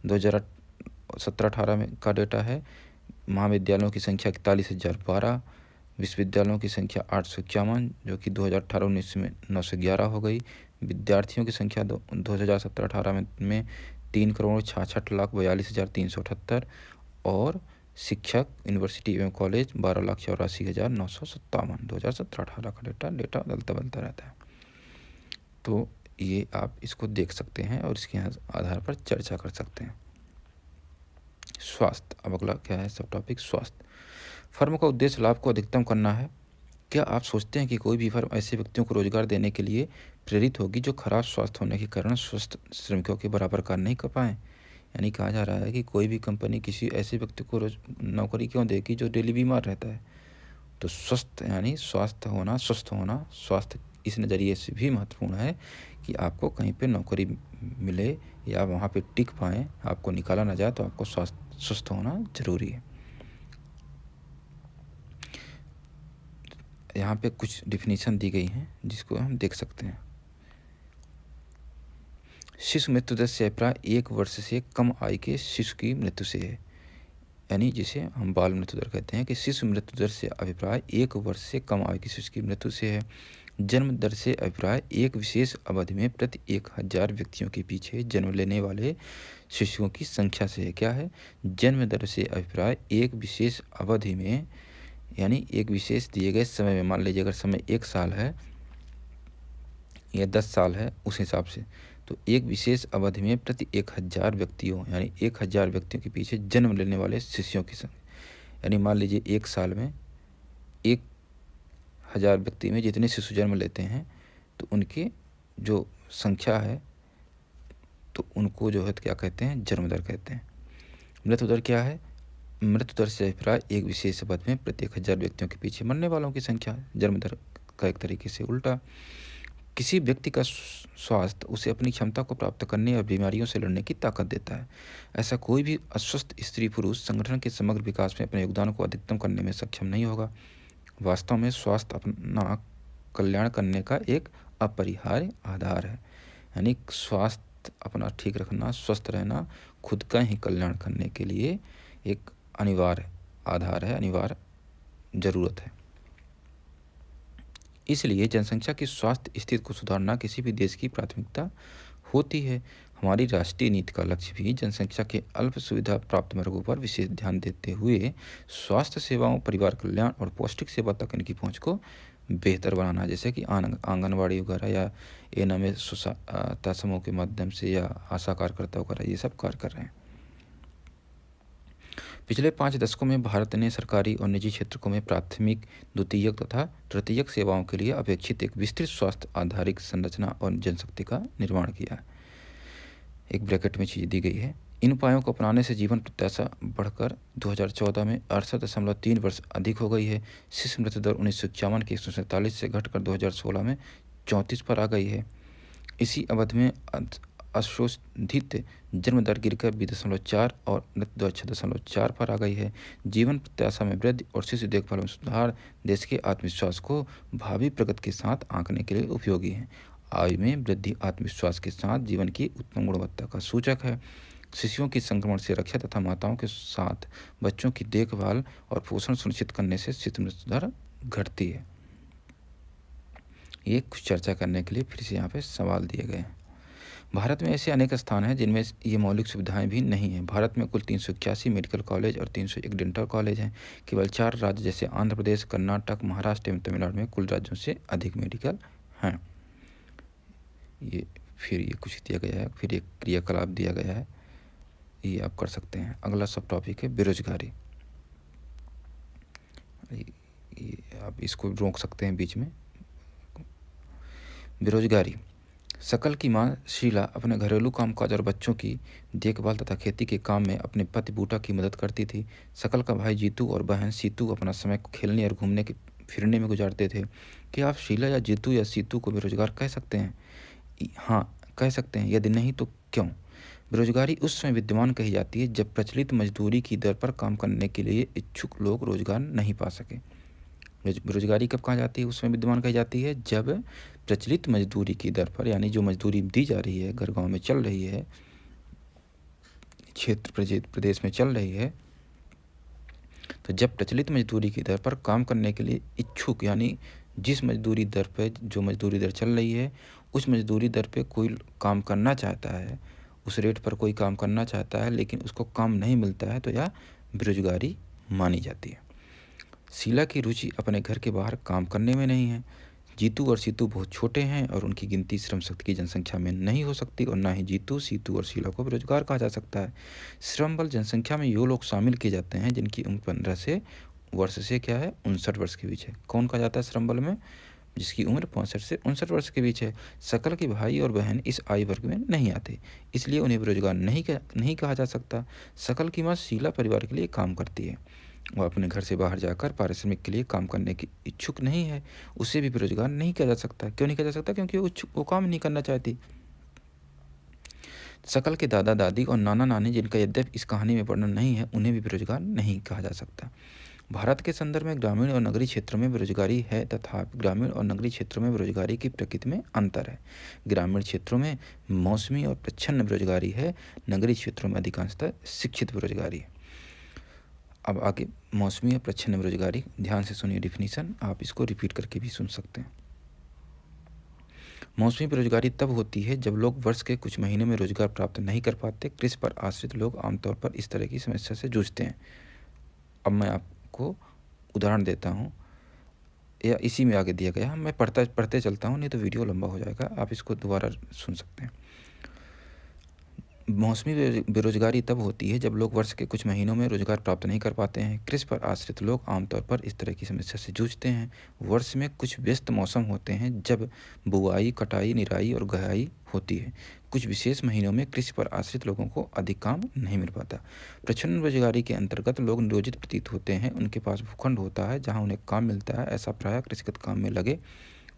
2017-18 में का डेटा है, महाविद्यालयों की संख्या 41,012, विश्वविद्यालयों की संख्या 851 जो कि 2018-19 में 911 हो गई। विद्यार्थियों की संख्या 2017-18 में 3,66,42,378 और शिक्षक यूनिवर्सिटी एवं कॉलेज 12,84,957। 2017-18 का डेटा बदलता रहता है, तो ये आप इसको देख सकते हैं और इसके आधार पर चर्चा कर सकते हैं। स्वास्थ्य, अब अगला क्या है सब टॉपिक? स्वास्थ्य। फर्म का उद्देश्य लाभ को अधिकतम करना है। क्या आप सोचते हैं कि कोई भी फर्म ऐसे व्यक्तियों को रोजगार देने के लिए प्रेरित होगी जो खराब स्वास्थ्य होने के कारण स्वस्थ श्रमिकों के बराबर कार्य नहीं कर पाएँ? यानी कहा जा रहा है कि कोई भी कंपनी किसी ऐसे व्यक्ति को नौकरी क्यों देगी जो डेली बीमार रहता है। तो स्वस्थ यानी स्वास्थ्य होना, स्वस्थ होना, स्वास्थ्य इस नज़रिए से भी महत्वपूर्ण है कि आपको कहीं पे नौकरी मिले या वहाँ पे टिक पाएँ, आपको निकाला ना जाए, तो आपको स्वस्थ होना जरूरी है। यहाँ पे कुछ डिफिनीशन दी गई हैं जिसको हम देख सकते हैं। शिशु मृत्यु दर से प्राय 1 वर्ष से कम आयु के शिशु की मृत्यु से है। यानी जिसे हम बाल मृत्यु दर कहते हैं, कि शिशु मृत्यु दर से अभिप्राय 1 वर्ष से कम आयु के शिशु की मृत्यु से है। जन्म दर से अभिप्राय एक विशेष अवधि में प्रति 1000 व्यक्तियों के पीछे जन्म लेने वाले शिशुओं की संख्या से है। क्या है? जन्म दर से अभिप्राय एक विशेष अवधि में, यानी एक विशेष दिए गए समय में, मान लीजिए अगर समय 1 साल है या 10 साल है उस हिसाब से, तो एक विशेष अवधि में प्रति 1000 व्यक्तियों, यानी 1000 व्यक्तियों के पीछे जन्म लेने वाले शिशुओं की संख्या, यानी मान लीजिए 1 साल में 1000 व्यक्ति में जितने शिशु जन्म लेते हैं तो उनकी जो संख्या है तो उनको जो है क्या कहते हैं? जन्म दर कहते हैं। मृत्यु दर क्या है? मृत्यु दर से अभिप्राय एक विशेष अवधि में प्रति 1000 व्यक्तियों के पीछे मरने वालों की संख्या है। जन्म दर का एक तरीके से उल्टा। किसी व्यक्ति का स्वास्थ्य उसे अपनी क्षमता को प्राप्त करने और बीमारियों से लड़ने की ताकत देता है। ऐसा कोई भी अस्वस्थ स्त्री पुरुष संगठन के समग्र विकास में अपने योगदान को अधिकतम करने में सक्षम नहीं होगा। वास्तव में स्वास्थ्य अपना कल्याण करने का एक अपरिहार्य आधार है। यानी स्वास्थ्य अपना ठीक रखना, स्वस्थ रहना खुद का ही कल्याण करने के लिए एक अनिवार्य आधार है, अनिवार्य ज़रूरत है। इसलिए जनसंख्या की स्वास्थ्य स्थिति को सुधारना किसी भी देश की प्राथमिकता होती है। हमारी राष्ट्रीय नीति का लक्ष्य भी जनसंख्या के अल्प सुविधा प्राप्त वर्गों पर विशेष ध्यान देते हुए स्वास्थ्य सेवाओं, परिवार कल्याण और पौष्टिक सेवा तक इनकी पहुँच को बेहतर बनाना, जैसे कि आंगनबाड़ी वगैरह या एनएमएस सहायता समूह के माध्यम से या आशा कार्यकर्ता वगैरह ये सब कार्य कर रहे हैं। पिछले 5 दशकों में भारत ने सरकारी और निजी क्षेत्रों में प्राथमिक, द्वितीयक तथा तृतीयक सेवाओं के लिए अपेक्षित एक विस्तृत स्वास्थ्य आधारित संरचना और जनशक्ति का निर्माण किया है। एक ब्रैकेट में चीज़ दी गई है। इन उपायों को अपनाने से जीवन प्रत्याशा बढ़कर 2014 में 68.3 वर्ष अधिक हो गई है। शिशु मृत्यु दर 1951 के 147 से घटकर 2016 में 34 पर आ गई है। इसी अवधि में अशोधित जन्म दर गिरकर 20.4 और मृत्यु दर 6.4 पर आ गई है। जीवन प्रत्याशा में वृद्धि और शिशु देखभाल में सुधार देश के आत्मविश्वास को भावी प्रगति के साथ आंकने के लिए उपयोगी है। आयु में वृद्धि आत्मविश्वास के साथ जीवन की उत्तम गुणवत्ता का सूचक है। शिशुओं की संक्रमण से रक्षा तथा माताओं के साथ बच्चों की देखभाल और पोषण सुनिश्चित करने से शिशु मृत्यु दर घटती है। ये कुछ चर्चा करने के लिए फिर से यहाँ पे सवाल दिए गए हैं। भारत में ऐसे अनेक स्थान हैं जिनमें ये मौलिक सुविधाएं भी नहीं हैं। भारत में कुल 381 मेडिकल कॉलेज और 301 डेंटल कॉलेज हैं। केवल 4 राज्य जैसे आंध्र प्रदेश, कर्नाटक, महाराष्ट्र एवं तमिलनाडु में कुल राज्यों से अधिक मेडिकल हैं। ये कुछ दिया गया है, फिर एक क्रियाकलाप दिया गया है, ये आप कर सकते हैं। अगला सब टॉपिक है बेरोजगारी। आप इसको रोक सकते हैं बीच में। बेरोजगारी। शकल की मां शीला अपने घरेलू कामकाज और बच्चों की देखभाल तथा खेती के काम में अपने पति बूटा की मदद करती थी। शकल का भाई जीतू और बहन सीतू अपना समय खेलने और घूमने के फिरने में गुजारते थे। क्या आप शीला या जीतू या सीतू को बेरोजगार कह सकते हैं? हाँ, कह सकते हैं। यदि नहीं तो क्यों? बेरोजगारी उस समय विद्यमान कही जाती है जब प्रचलित मजदूरी की दर पर काम करने के लिए इच्छुक लोग रोजगार नहीं पा सके। बेरोजगारी कब कहा जाती है? उसमें विद्यमान कही जाती है जब प्रचलित मजदूरी की दर पर, यानी जो मजदूरी दी जा रही है, घर गांव में चल रही है, क्षेत्र प्रदेश में चल रही है, तो जब प्रचलित मजदूरी की दर पर काम करने के लिए इच्छुक, यानी जिस मजदूरी दर पर जो मजदूरी दर चल रही है उस मजदूरी दर पे कोई काम करना चाहता है, उस रेट पर कोई काम करना चाहता है लेकिन उसको काम नहीं मिलता है, तो यह बेरोजगारी मानी जाती है। शीला की रुचि अपने घर के बाहर काम करने में नहीं है। जीतू और सीतू बहुत छोटे हैं और उनकी गिनती श्रम शक्ति की जनसंख्या में नहीं हो सकती और ना ही जीतू, सीतू और शीला को बेरोजगार कहा जा सकता है। श्रम बल जनसंख्या में वो लोग शामिल किए जाते हैं जिनकी उम्र 15 से वर्ष से क्या है 59 वर्ष के बीच है। कौन कहा जाता है श्रम बल में? जिसकी उम्र 65 से 59 वर्ष के बीच है। शकल के भाई और बहन इस आयु वर्ग में नहीं आते, इसलिए उन्हें बेरोजगार नहीं कहा जा सकता। शकल की माँ शीला परिवार के लिए काम करती है। वह अपने घर से बाहर जाकर पारिश्रमिक के लिए काम करने की इच्छुक नहीं है, उसे भी बेरोजगार नहीं किया जा सकता। क्यों नहीं किया जा सकता? क्योंकि वो काम नहीं करना चाहती। शकल के दादा दादी और नाना नानी, जिनका यद्यपि इस कहानी में वर्णन नहीं है, उन्हें भी बेरोजगार नहीं कहा जा सकता। भारत के संदर्भ में ग्रामीण और नगरीय क्षेत्रों में बेरोजगारी है तथा ग्रामीण और नगरीय क्षेत्रों में बेरोजगारी की प्रकृति में अंतर है। ग्रामीण क्षेत्रों में मौसमी और प्रच्छन्न बेरोजगारी है, नगरीय क्षेत्रों में अधिकांशतः शिक्षित बेरोजगारी है। अब आगे मौसमी या प्रच्छन्न बेरोजगारी, ध्यान से सुनिए डिफिनीशन, आप इसको रिपीट करके भी सुन सकते हैं। मौसमी बेरोजगारी तब होती है जब लोग वर्ष के कुछ महीनों में रोजगार प्राप्त नहीं कर पाते। कृषि पर आश्रित लोग आमतौर पर इस तरह की समस्या से जूझते हैं। अब मैं आपको उदाहरण देता हूँ, या इसी में आगे दिया गया है, मैं पढ़ते चलता हूँ, नहीं तो वीडियो लंबा हो जाएगा, आप इसको दोबारा सुन सकते हैं। मौसमी बेरोजगारी तब होती है जब लोग वर्ष के कुछ महीनों में रोजगार प्राप्त नहीं कर पाते हैं। कृषि पर आश्रित लोग आमतौर पर इस तरह की समस्या से जूझते हैं। वर्ष में कुछ व्यस्त मौसम होते हैं जब बुआई, कटाई, निराई और गहाई होती है। कुछ विशेष महीनों में कृषि पर आश्रित लोगों को अधिक काम नहीं मिल पाता। प्रच्छन्न बेरोजगारी के अंतर्गत लोग नियोजित प्रतीत होते हैं। उनके पास भूखंड होता है जहाँ उन्हें काम मिलता है। ऐसा प्रायः कृषिगत काम में लगे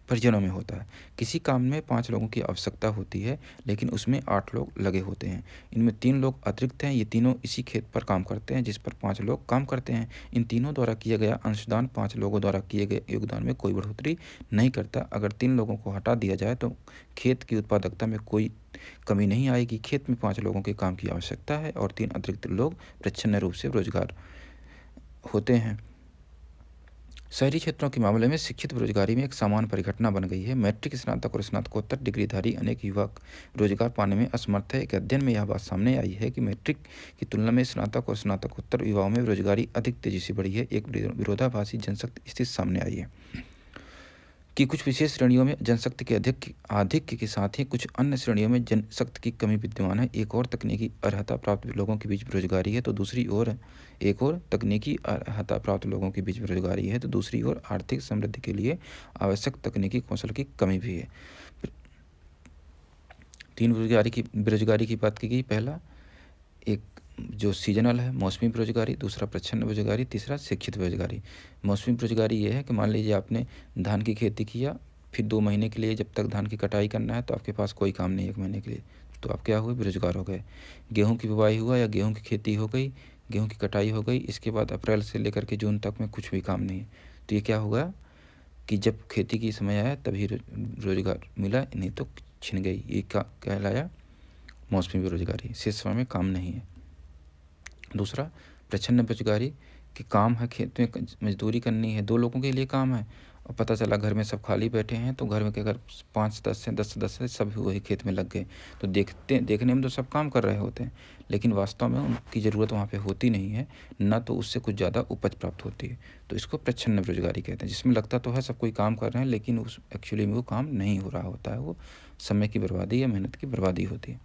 परिजनों में होता है। किसी काम में 5 लोगों की आवश्यकता होती है, लेकिन उसमें 8 लोग लगे होते हैं। इनमें 3 लोग अतिरिक्त हैं। ये तीनों इसी खेत पर काम करते हैं जिस पर 5 लोग काम करते हैं। इन तीनों द्वारा किया गया अंशदान 5 लोगों द्वारा किए गए योगदान में कोई बढ़ोतरी नहीं करता। अगर 3 लोगों को हटा दिया जाए तो खेत की उत्पादकता में कोई कमी नहीं आएगी। खेत में 5 लोगों के काम की आवश्यकता है और 3 अतिरिक्त लोग प्रच्छन्न रूप से रोजगार होते हैं। शहरी क्षेत्रों के मामले में शिक्षित बेरोजगारी में एक सामान्य परिघटना बन गई है। मैट्रिक, स्नातक और स्नातकोत्तर डिग्रीधारी अनेक युवक रोजगार पाने में असमर्थ है। एक अध्ययन में यह बात सामने आई है कि मैट्रिक की तुलना में स्नातक और स्नातकोत्तर युवाओं में बेरोजगारी अधिक तेजी से बढ़ी है। एक विरोधाभासी जनशक्ति स्थिति सामने आई है कि कुछ विशेष श्रेणियों में जनशक्ति के आधिक्य के साथ ही कुछ अन्य श्रेणियों में जनशक्ति की कमी विद्यमान है। एक और तकनीकी अर्हता प्राप्त लोगों के बीच बेरोजगारी है तो दूसरी ओर तकनीकी अर्हता प्राप्त लोगों के बीच बेरोजगारी है तो दूसरी ओर आर्थिक समृद्धि के लिए आवश्यक तकनीकी कौशल की कमी भी है। 3 बेरोजगारी की बात की गई। पहला एक जो सीजनल है, मौसमी बेरोजगारी, दूसरा प्रच्छन्न बेरोजगारी, तीसरा शिक्षित बेरोजगारी। मौसमी बेरोजगारी ये है कि मान लीजिए आपने धान की खेती किया, फिर 2 महीने के लिए जब तक धान की कटाई करना है तो आपके पास कोई काम नहीं 1 महीने के लिए, तो आप क्या हुए, बेरोजगार हो गए। गेहूँ की बुवाई हुआ या गेहूँ की खेती हो गई, गेहूँ की कटाई हो गई, इसके बाद अप्रैल से लेकर के जून तक में कुछ भी काम नहीं है, तो ये क्या होगा कि जब खेती की समय आया तभी रोजगार मिला, नहीं तो छिन गई। ये कहलाया मौसमी बेरोजगारी, शेष समय में काम नहीं है। दूसरा प्रच्छन्न बेरोजगारी कि काम है, खेत में मजदूरी करनी है, 2 लोगों के लिए काम है और पता चला घर में सब खाली बैठे हैं, तो घर में के अगर 5-10 हैं, 10 सदस्य सब वही खेत में लग गए, तो देखने में तो सब काम कर रहे होते हैं, लेकिन वास्तव में उनकी ज़रूरत वहाँ पे होती नहीं है, ना तो उससे कुछ ज़्यादा उपज प्राप्त होती है। तो इसको प्रच्छन्न बेरोजगारी कहते हैं, जिसमें लगता तो है सब कोई काम कर रहे हैं, लेकिन उस एक्चुअली में वो काम नहीं हो रहा होता है, वो समय की बर्बादी या मेहनत की बर्बादी होती है।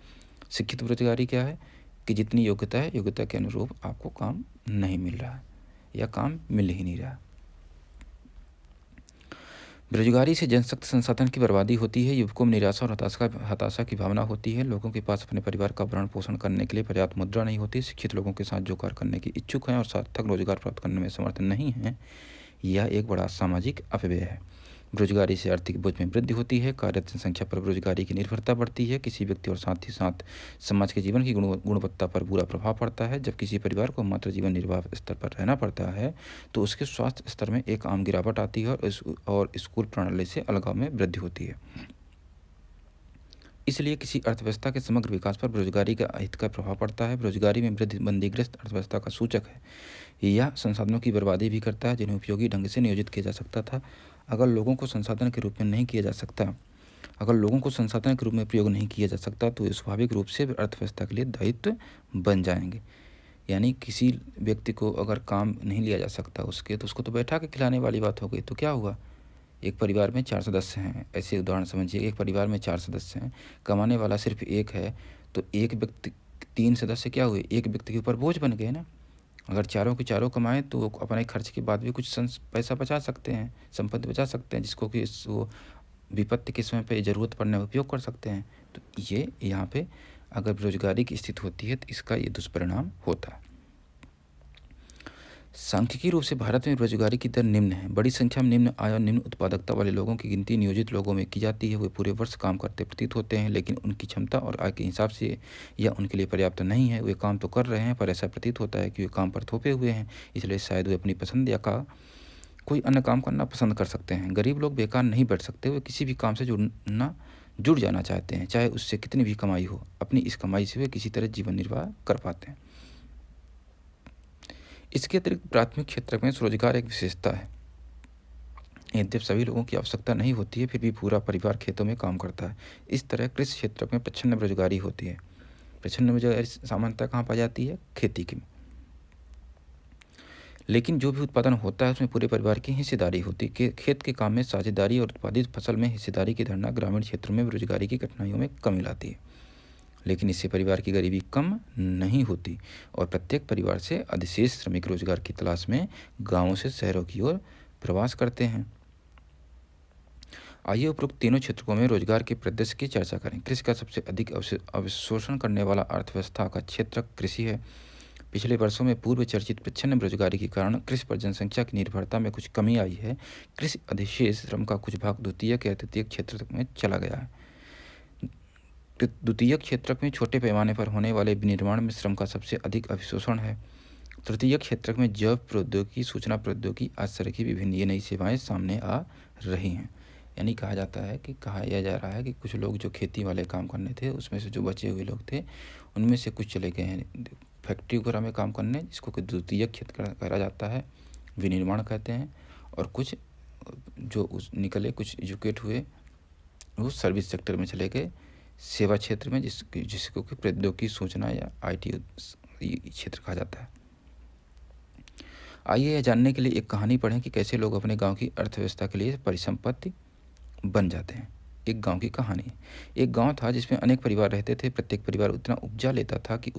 शिक्षित बेरोजगारी क्या है कि जितनी योग्यता है, योग्यता के अनुरूप आपको काम नहीं मिल रहा है या काम मिल ही नहीं रहा। बेरोजगारी से जनशक्ति संसाधन की बर्बादी होती है। युवकों में निराशा और हताशा की भावना होती है। लोगों के पास अपने परिवार का भरण पोषण करने के लिए पर्याप्त मुद्रा नहीं होती। शिक्षित लोगों के साथ जो कार्य करने की इच्छुक हैं और सार्थक रोजगार प्राप्त करने में समर्थ नहीं हैं, यह एक बड़ा सामाजिक अपव्यय है। बेरोजगारी से आर्थिक बोझ में वृद्धि होती है। कार्यरत जनसंख्या पर बेरोजगारी की निर्भरता बढ़ती है। किसी व्यक्ति और साथ ही साथ समाज के जीवन की गुणवत्ता पर बुरा प्रभाव पड़ता है। जब किसी परिवार को मात्र जीवन निर्वाह स्तर पर रहना पड़ता है तो उसके स्वास्थ्य स्तर में एक आम गिरावट आती है और स्कूल प्रणाली से अलगाव में वृद्धि होती है। इसलिए किसी अर्थव्यवस्था के समग्र विकास पर बेरोजगारी का अहितकर प्रभाव पड़ता है। बेरोजगारी में वृद्धि बंदीग्रस्त अर्थव्यवस्था का सूचक है। यह संसाधनों की बर्बादी भी करता है जिन्हें उपयोगी ढंग से नियोजित किया जा सकता था। अगर लोगों को संसाधन के रूप में नहीं किया जा सकता अगर लोगों को संसाधन के रूप में प्रयोग नहीं किया जा सकता तो ये स्वाभाविक रूप से अर्थव्यवस्था के लिए दायित्व बन जाएंगे। यानी किसी व्यक्ति को अगर काम नहीं लिया जा सकता तो उसको तो बैठा के खिलाने वाली बात हो गई। तो क्या हुआ, एक परिवार में 4 सदस्य हैं, ऐसे उदाहरण समझिए, एक परिवार में 4 सदस्य हैं, कमाने वाला सिर्फ एक है, तो एक व्यक्ति 3 सदस्य क्या हुए, एक व्यक्ति के ऊपर बोझ बन गए ना। अगर चारों के चारों कमाएं तो वो अपने खर्च के बाद भी कुछ पैसा बचा सकते हैं, संपत्ति बचा सकते हैं, जिसको कि वो विपत्ति के समय पे ज़रूरत पड़ने में उपयोग कर सकते हैं। तो ये यहाँ पे अगर बेरोजगारी की स्थिति होती है तो इसका ये दुष्परिणाम होता है। सांख्यिकीय रूप से भारत में बेरोजगारी की दर निम्न है। बड़ी संख्या में निम्न आय और निम्न उत्पादकता वाले लोगों की गिनती नियोजित लोगों में की जाती है। वे पूरे वर्ष काम करते प्रतीत होते हैं, लेकिन उनकी क्षमता और आय के हिसाब से यह उनके लिए पर्याप्त नहीं है। वे काम तो कर रहे हैं पर ऐसा प्रतीत होता है कि वे काम पर थोपे हुए हैं, इसलिए शायद वे अपनी पसंद या कोई अन्य काम करना पसंद कर सकते हैं। गरीब लोग बेकार नहीं बैठ सकते, वे किसी भी काम से जुड़ जाना चाहते हैं, चाहे उससे कितनी भी कमाई हो। अपनी इस कमाई से वे किसी तरह जीवन निर्वाह कर पाते हैं। इसके अतिरिक्त प्राथमिक क्षेत्र में स्वरोजगार एक विशेषता है। यद्यपि सभी लोगों की आवश्यकता नहीं होती है, फिर भी पूरा परिवार खेतों में काम करता है। इस तरह कृषि क्षेत्र में प्रच्छन्न बेरोजगारी होती है। प्रच्छन्न बेरोजगारी सामान्यतः कहाँ पाई जाती है? खेती की। लेकिन जो भी उत्पादन होता है उसमें पूरे परिवार की हिस्सेदारी होती है। खेत के काम में साझेदारी और उत्पादित फसल में हिस्सेदारी की धारणा ग्रामीण क्षेत्रों में बेरोजगारी की कठिनाइयों में कमी लाती है। लेकिन इससे परिवार की गरीबी कम नहीं होती और प्रत्येक परिवार से अधिशेष श्रमिक रोजगार की तलाश में गांवों से शहरों की ओर प्रवास करते हैं। आइए उपरोक्त तीनों क्षेत्रों में रोजगार के परिदृश्य की चर्चा करें। कृषि का सबसे अधिक अवशोषण करने वाला अर्थव्यवस्था का क्षेत्र कृषि है। पिछले वर्षों में पूर्व चर्चित प्रच्छन्न बेरोजगारी के कारण कृषि पर जनसंख्या की निर्भरता में कुछ कमी आई है। कृषि अधिशेष श्रम का कुछ भाग द्वितीयक या तृतीयक क्षेत्र में चला गया है। द्वितीयक क्षेत्र में छोटे पैमाने पर होने वाले विनिर्माण में श्रम का सबसे अधिक अवशोषण है। तृतीयक क्षेत्र में जैव प्रौद्योगिकी, सूचना प्रौद्योगिकी आदि तरह की विभिन्न नई सेवाएं सामने आ रही हैं। यानी कहा जाता है कि कहा यह जा रहा है कि कुछ लोग जो खेती वाले काम करने थे उसमें से जो बचे हुए लोग थे उनमें से कुछ चले गए हैं फैक्ट्री वगैरह में काम करने, जिसको कि द्वितीयक क्षेत्र कहा जाता है, विनिर्माण कहते हैं। और कुछ जो उस निकले, कुछ एजुकेट हुए, वो सर्विस सेक्टर में चले गए, सेवा क्षेत्र में, जिसको कि प्रौद्योगिकी, सूचना या IT क्षेत्र कहा जाता है। आइए यह जानने के लिए एक कहानी पढ़ें कि कैसे लोग अपने गांव की अर्थव्यवस्था के लिए परिसंपत्ति बन जाते हैं। एक गांव की कहानी। एक गांव था जिसमें अनेक परिवार रहते थे। प्रत्येक परिवार उतना उपजा लेता था कि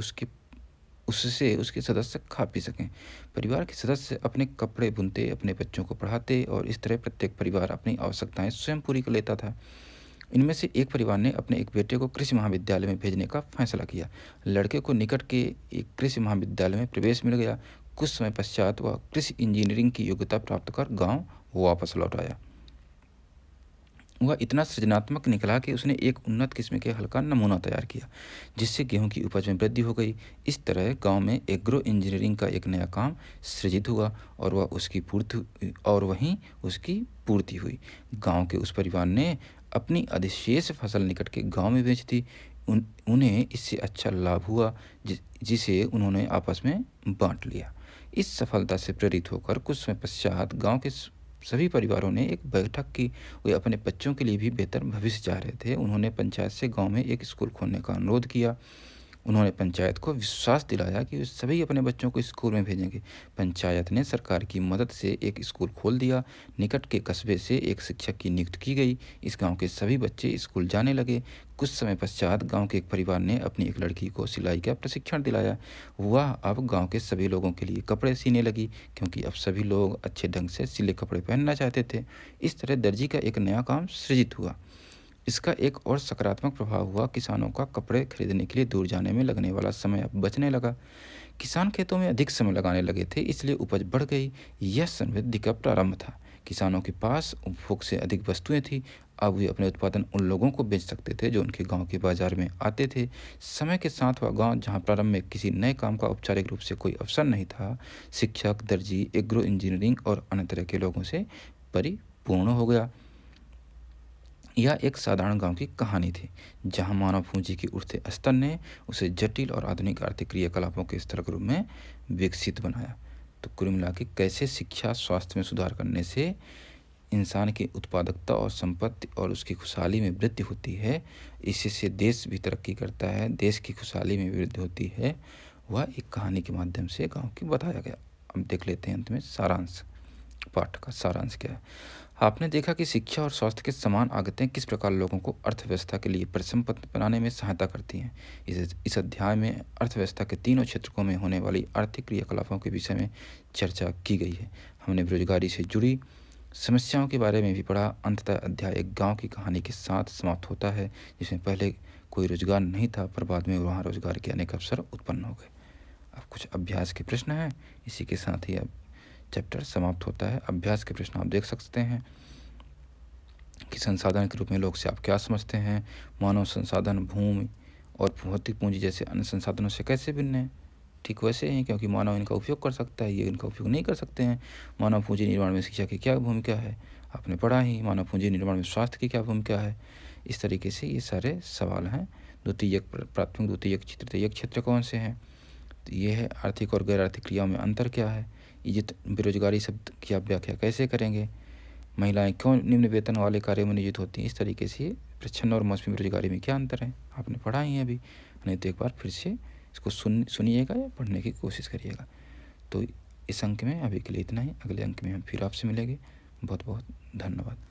उससे उसके सदस्य खा पी सकें। परिवार के सदस्य अपने कपड़े बुनते, अपने बच्चों को पढ़ाते और इस तरह प्रत्येक परिवार अपनी आवश्यकताएं स्वयं पूरी कर लेता था। इनमें से एक परिवार ने अपने एक बेटे को कृषि महाविद्यालय में भेजने का फैसला किया। लड़के को निकट के एक कृषि महाविद्यालय में प्रवेश मिल गया। कुछ समय पश्चात वह कृषि इंजीनियरिंग की योग्यता प्राप्त कर गांव वापस लौट आया। वह इतना सृजनात्मक निकला कि उसने एक उन्नत किस्म के हल का नमूना तैयार किया, जिससे गेहूं की उपज में वृद्धि हो गई। इस तरह गांव में एग्रो इंजीनियरिंग का एक नया काम सृजित हुआ और वहीं उसकी पूर्ति हुई। गांव के उस परिवार ने अपनी अधिशेष फसल निकट के गांव में बेच दी। उन्हें इससे अच्छा लाभ हुआ, जिसे उन्होंने आपस में बांट लिया। इस सफलता से प्रेरित होकर कुछ समय पश्चात गांव के सभी परिवारों ने एक बैठक की। वे अपने बच्चों के लिए भी बेहतर भविष्य चाह रहे थे। उन्होंने पंचायत से गांव में एक स्कूल खोलने का अनुरोध किया। उन्होंने पंचायत को विश्वास दिलाया कि वे सभी अपने बच्चों को स्कूल में भेजेंगे। पंचायत ने सरकार की मदद से एक स्कूल खोल दिया। निकट के कस्बे से एक शिक्षक की नियुक्ति की गई। इस गांव के सभी बच्चे स्कूल जाने लगे। कुछ समय पश्चात गांव के एक परिवार ने अपनी एक लड़की को सिलाई का प्रशिक्षण दिलाया। वह अब गांव के सभी लोगों के लिए कपड़े सीने लगी, क्योंकि अब सभी लोग अच्छे ढंग से सिले कपड़े पहनना चाहते थे। इस तरह दर्जी का एक नया काम सृजित हुआ। इसका एक और सकारात्मक प्रभाव हुआ। किसानों का कपड़े खरीदने के लिए दूर जाने में लगने वाला समय अब बचने लगा। किसान खेतों में अधिक समय लगाने लगे थे, इसलिए उपज बढ़ गई। यह समृद्धि का प्रारंभ था। किसानों के पास उपभोग से अधिक वस्तुएं थी। अब वे अपने उत्पादन उन लोगों को बेच सकते थे जो उनके गांव के बाजार में आते थे। समय के साथ वह गांव, जहां प्रारंभ में किसी नए काम का औपचारिक रूप से कोई अवसर नहीं था, शिक्षक, दर्जी, एग्रो इंजीनियरिंग और अन्य तरह के लोगों से परिपूर्ण हो गया। यह एक साधारण गांव की कहानी थी, जहां मानव पूंजी के उठते स्तर ने उसे जटिल और आधुनिक आर्थिक क्रियाकलापों के स्तर के रूप में विकसित बनाया। तो कुल मिला के कैसे शिक्षा, स्वास्थ्य में सुधार करने से इंसान की उत्पादकता और संपत्ति और उसकी खुशहाली में वृद्धि होती है, इसी से देश भी तरक्की करता है, देश की खुशहाली में वृद्धि होती है, वह एक कहानी के माध्यम से गाँव की बताया गया। अब देख लेते हैं अंत में सारांश। पाठ का सारांश क्या है। आपने देखा कि शिक्षा और स्वास्थ्य के समान आगतें किस प्रकार लोगों को अर्थव्यवस्था के लिए परिसंपत्ति बनाने में सहायता करती हैं। इस अध्याय में अर्थव्यवस्था के तीनों क्षेत्रों में होने वाली आर्थिक क्रियाकलापों के विषय में चर्चा की गई है। हमने बेरोजगारी से जुड़ी समस्याओं के बारे में भी पढ़ा। अंततः अध्याय एक गाँव की कहानी के साथ समाप्त होता है, जिसमें पहले कोई रोजगार नहीं था, पर बाद में वहाँ रोजगार के अनेक अवसर उत्पन्न हो गए। अब कुछ अभ्यास के प्रश्न हैं, इसी के साथ ही अब चैप्टर समाप्त होता है। अभ्यास के प्रश्न आप देख सकते हैं कि संसाधन के रूप में लोग से आप क्या समझते हैं। मानव संसाधन भूमि और भौतिक पूंजी जैसे अन्य संसाधनों से कैसे भिन्न है। ठीक वैसे ही, क्योंकि मानव इनका उपयोग कर सकता है, ये इनका उपयोग नहीं कर सकते हैं। मानव पूंजी निर्माण में शिक्षा की क्या भूमिका है, आपने पढ़ा ही। मानव पूंजी निर्माण में स्वास्थ्य की क्या भूमिका है। इस तरीके से ये सारे सवाल हैं। द्वितीयक, प्राथमिक, द्वितीयक, तृतीयक क्षेत्र कौन से हैं। तो ये है आर्थिक और गैर आर्थिक क्रियाओं में अंतर क्या है। इज्जत बेरोजगारी शब्द की आप व्याख्या कैसे करेंगे। महिलाएं क्यों निम्न वेतन वाले कार्यों में नियोजित होती हैं। इस तरीके से प्रच्छन्न और मौसमी बेरोजगारी में क्या अंतर है आपने पढ़ा ही है अभी, नहीं तो एक बार फिर से इसको सुनिएगा या पढ़ने की कोशिश करिएगा। तो इस अंक में अभी के लिए इतना ही, अगले अंक में हम फिर आपसे मिलेंगे। बहुत बहुत धन्यवाद।